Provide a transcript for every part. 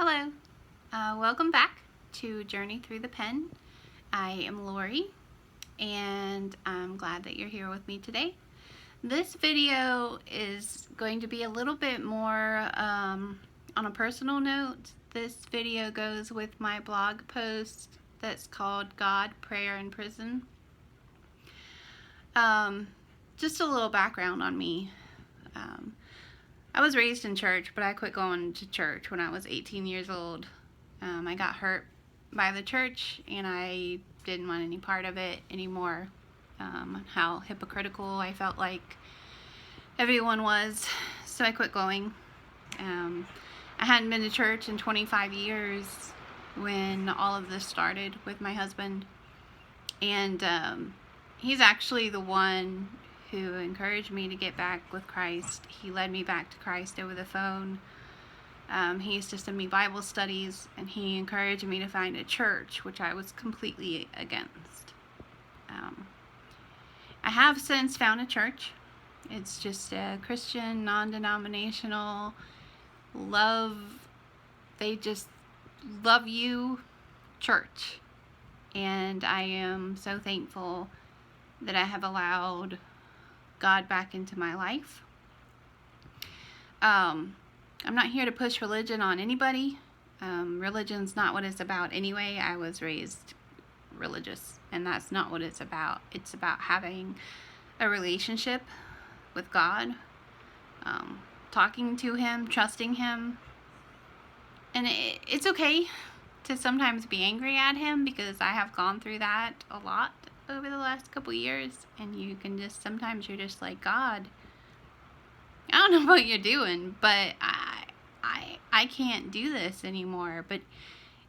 Hello, welcome back to Journey Through the Pen. I am Lori, and I'm glad that you're here with me today. This video is going to be a little bit more on a personal note. This video goes with my blog post that's called God, Prayer, and Prison. Just a little background on me. I was raised in church, but I quit going to church when I was 18 years old. I got hurt by the church, and I didn't want any part of it anymore. How hypocritical I felt like everyone was, so I quit going. I hadn't been to church in 25 years when all of this started with my husband, and he's actually the one who encouraged me to get back with Christ. He led me back to Christ over the phone. He used to send me Bible studies, and he encouraged me to find a church, which I was completely against. I have since found a church. It's just a Christian, non-denominational, they just love you church. And I am so thankful that I have allowed God back into my life. I'm not here to push religion on anybody. Religion's not what it's about anyway. I was raised religious, and that's not what it's about. It's about having a relationship with God, talking to Him, trusting Him. And it's okay to sometimes be angry at Him, because I have gone through that a lot over the last couple years, and you can just, sometimes you're just like, God, I don't know what you're doing, but I can't do this anymore. But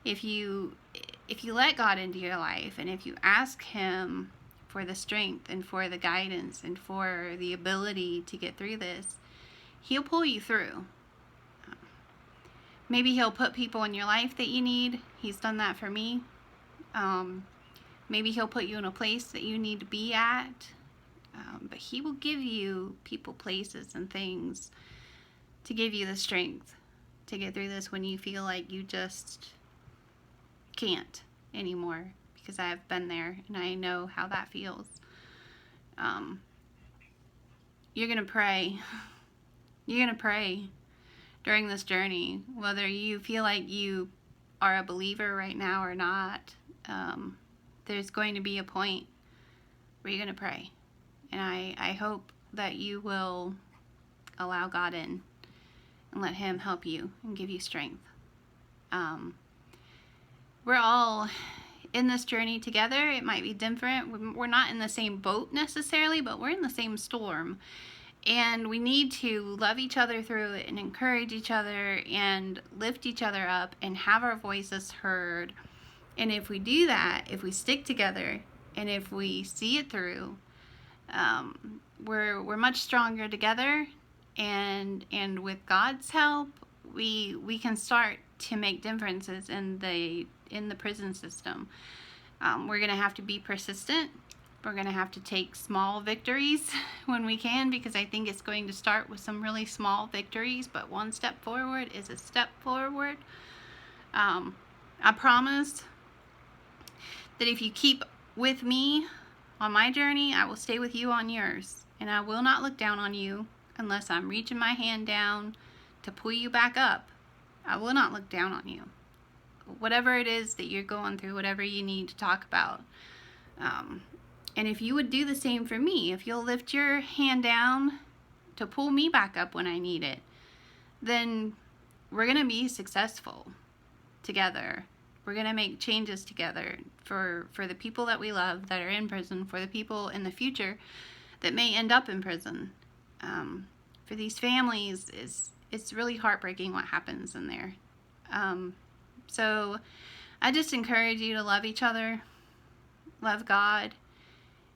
if you let God into your life, and if you ask Him for the strength and for the guidance and for the ability to get through this, He'll pull you through. Maybe He'll put people in your life that you need. He's done that for me. Maybe He'll put you in a place that you need to be at. But He will give you people, places, and things to give you the strength to get through this when you feel like you just can't anymore, because I have been there and I know how that feels. You're going to pray. You're going to pray during this journey, whether you feel like you are a believer right now or not. There's going to be a point where you're going to pray. And I hope that you will allow God in and let Him help you and give you strength. We're all in this journey together. It might be different. We're not in the same boat necessarily, but we're in the same storm. And we need to love each other through it and encourage each other and lift each other up and have our voices heard. And if we do that, if we stick together and if we see it through, we're much stronger together, and with God's help, we can start to make differences in the prison system. We're gonna have to be persistent. We're gonna have to take small victories when we can, because I think it's going to start with some really small victories, but one step forward is a step forward. I promise that if you keep with me on my journey, I will stay with you on yours, and I will not look down on you unless I'm reaching my hand down to pull you back up. I will not look down on you. Whatever it is that you're going through, whatever you need to talk about. And if you would do the same for me, if you'll lift your hand down to pull me back up when I need it, then we're going to be successful together. We're going to make changes together for the people that we love that are in prison, for the people in the future that may end up in prison. For these families, it's really heartbreaking what happens in there. So I just encourage you to love each other, love God,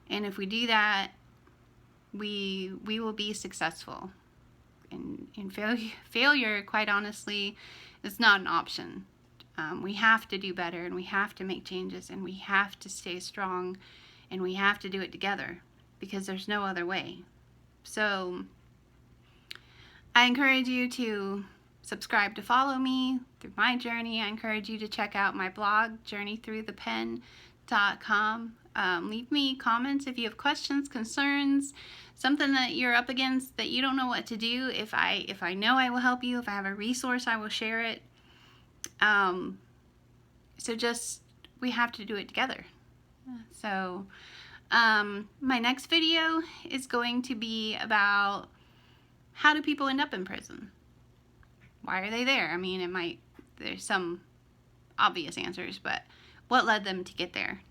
and if we do that, we will be successful. And failure, quite honestly, is not an option. We have to do better, and we have to make changes, and we have to stay strong, and we have to do it together, because there's no other way. So I encourage you to subscribe to follow me through my journey. I encourage you to check out my blog, journeythroughthepen.com. Leave me comments if you have questions, concerns, something that you're up against that you don't know what to do. If I know, I will help you. If I have a resource, I will share it. So just, we have to do it together. So my next video is going to be about how do people end up in prison? Why are they there? I mean, there's some obvious answers, but what led them to get there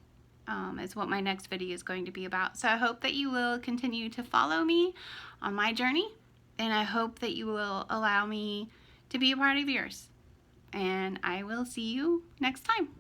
is what my next video is going to be about. So I hope that you will continue to follow me on my journey, and I hope that you will allow me to be a part of yours. And I will see you next time.